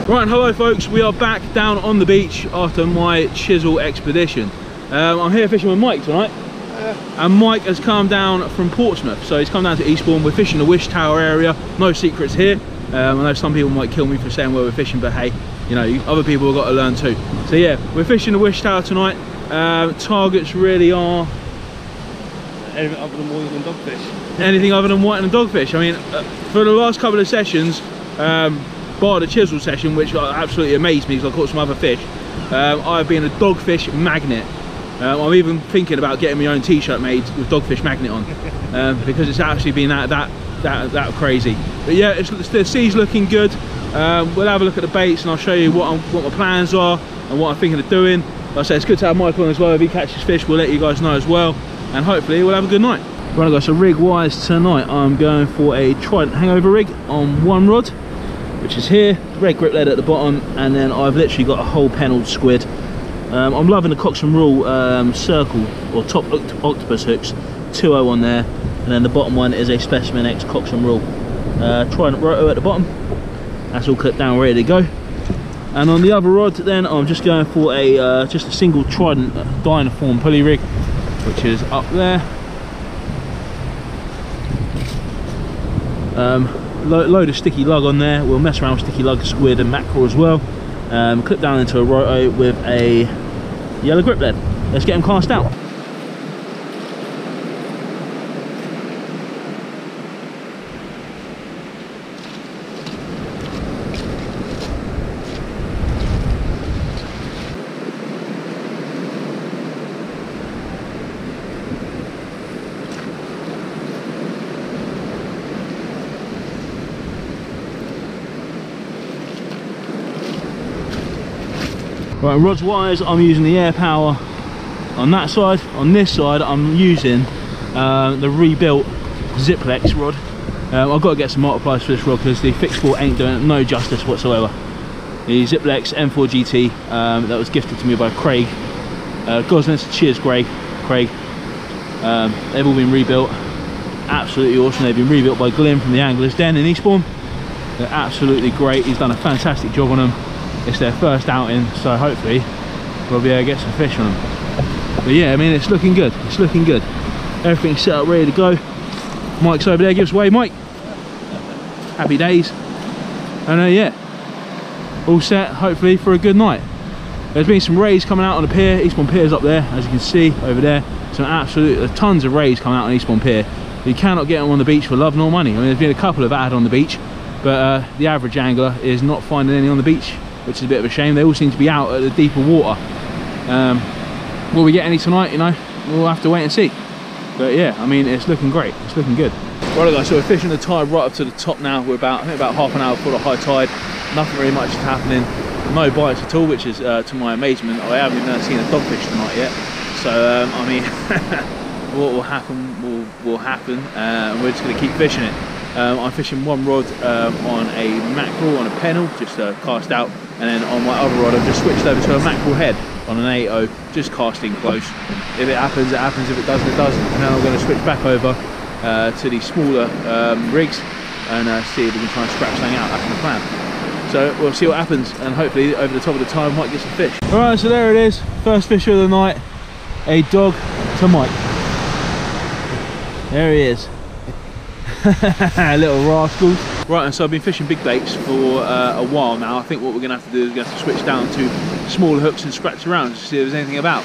Right, and hello folks, we are back down on the beach after my chisel expedition. I'm here fishing with Mike tonight, and Mike has come down from Portsmouth, so he's come down to Eastbourne. We're fishing the Wish Tower area, no secrets here. I know some people might kill me for saying where we're fishing, but hey, you know, other people have got to learn too. So yeah, we're fishing the Wish Tower tonight. Targets really are anything other than whiting and dogfish. Anything other than whiting and dogfish. I mean, for the last couple of sessions, bar the chisel session, which absolutely amazed me because I caught some other fish, I've been a dogfish magnet. I'm even thinking about getting my own t-shirt made with dogfish magnet on, because it's actually been that crazy. But yeah, the sea's looking good. We'll have a look at the baits and I'll show you what my plans are and what I'm thinking of doing. Like I said, it's good to have Mike on as well. If he catches fish, we'll let you guys know as well, and hopefully we'll have a good night. Right guys, so rig wise tonight I'm going for a Trident hangover rig on one rod, which is here, red grip lead at the bottom, and then I've literally got a whole pennelled squid. I'm loving the Cox and Rule circle or top octopus hooks, 2.0 on there, and then the bottom one is a Specimen X Cox and Rule Trident roto at the bottom. That's all cut down, ready to go. And on the other rod then I'm just going for a just a single Trident Dynaform pulley rig, which is up there. Load of sticky lug on there. We'll mess around with sticky lug, squid and mackerel as well. Clip down into a roto with a yellow grip lead. Let's get them cast out. Right, rods wise, I'm using the air power on that side. On this side, I'm using the rebuilt Ziplex rod. I've got to get some multipliers for this rod because the fixed ball ain't doing it no justice whatsoever. The Ziplex M4 GT that was gifted to me by Craig Goslins. Cheers, Craig. They've all been rebuilt. Absolutely awesome. They've been rebuilt by Glenn from the Anglers Den in Eastbourne. They're absolutely great. He's done a fantastic job on them. It's their first outing, so hopefully we'll be able to get some fish on them. But yeah, I mean, it's looking good. It's looking good. Everything's set up, ready to go. Mike's over there. Give us a wave, Mike. Happy days. And yeah, all set, hopefully, for a good night. There's been some rays coming out on the pier. Eastbourne Pier's up there, as you can see over there. Some absolute tons of rays coming out on Eastbourne Pier. You cannot get them on the beach for love nor money. I mean, there's been a couple of had on the beach, but the average angler is not finding any on the beach, which is a bit of a shame. They all seem to be out at the deeper water. Will we get any tonight? You know, we'll have to wait and see. But yeah, I mean, it's looking great. It's looking good. Right guys, so we're fishing the tide right up to the top now. We're I think about half an hour before the high tide. Nothing really much is happening. No bites at all, which is to my amazement. I haven't even seen a dogfish tonight yet. So I mean, what will happen will happen. And we're just going to keep fishing it. I'm fishing one rod on a mackerel on a pennel, just cast out, and then on my other rod I've just switched over to a mackerel head on an 8.0, just casting close. If it happens, it happens. If it doesn't, it doesn't. And then I'm going to switch back over to these smaller rigs and see if we can try and scratch something out. That's the plan. So we'll see what happens, and hopefully over the top of the tide we might get some fish. Alright, so there it is, first fish of the night, a dog to Mike. There he is. Little rascals. Right, and so I've been fishing big baits for a while now. I think what we're going to have to do is we're going to have to switch down to smaller hooks and scratch around to see if there's anything about.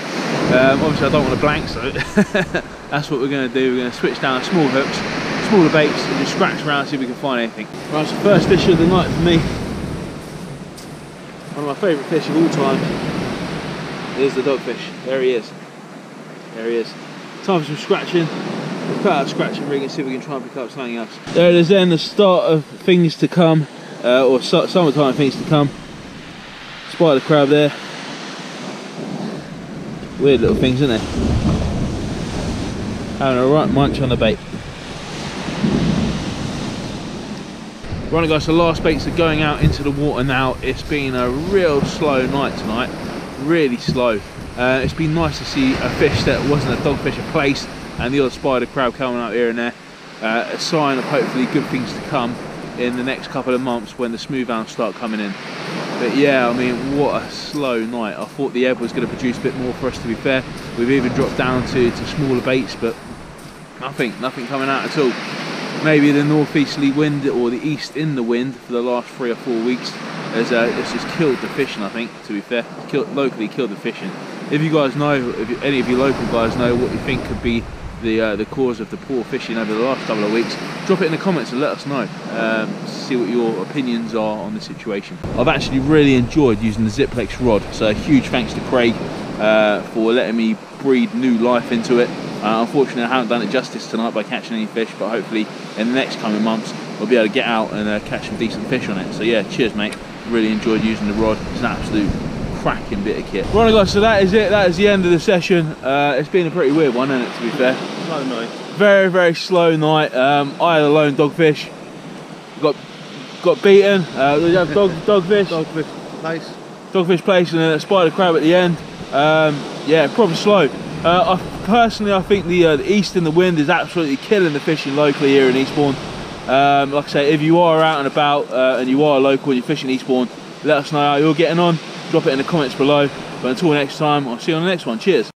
Obviously I don't want to blank, so that's what we're going to do. We're going to switch down to small hooks, smaller baits, and just scratch around and see if we can find anything. Right, so first fish of the night for me, one of my favourite fish of all time, is the dogfish. There he is. There he is. Time for some scratching. We'll cut out a scratching rig and see if we can try and pick up something else. There it is then, the start of things to come, or summertime things to come. Spider crab there. Weird little things, isn't they? Having a right munch on the bait. Right guys, the last baits are going out into the water now. It's been a real slow night tonight, really slow. It's been nice to see a fish that wasn't a dogfish a place, and the odd spider crab coming out here and there. A sign of hopefully good things to come in the next couple of months when the smooth hounds start coming in. But yeah, I mean, what a slow night. I thought the ebb was going to produce a bit more for us, to be fair. We've even dropped down to smaller baits, but nothing coming out at all. Maybe the northeasterly wind or the east in the wind for the last 3 or 4 weeks has it's just killed the fishing, I think, to be fair. Locally killed the fishing. If you guys know, if any of you local guys know what you think could be the cause of the poor fishing over the last couple of weeks, drop it in the comments and let us know. See what your opinions are on the situation. I've actually really enjoyed using the Ziplex rod, so a huge thanks to Craig for letting me breathe new life into it. Unfortunately, I haven't done it justice tonight by catching any fish, but hopefully in the next coming months we'll be able to get out and catch some decent fish on it. So yeah, cheers mate, really enjoyed using the rod. It's an absolute cracking bit of kit. Right guys, so that is it, that is the end of the session. It's been a pretty weird one, hasn't it, to be fair? Slow night. Very slow night. I had a lone dogfish, got beaten. We have dogfish Place. Dogfish place and a spider crab at the end. Yeah, proper slow. Personally, I think the east and the wind is absolutely killing the fishing locally here in Eastbourne. Like I say, if you are out and about and you are local and you're fishing Eastbourne, let us know how you're getting on. Drop it in the comments below. But until next time, I'll see you on the next one. Cheers.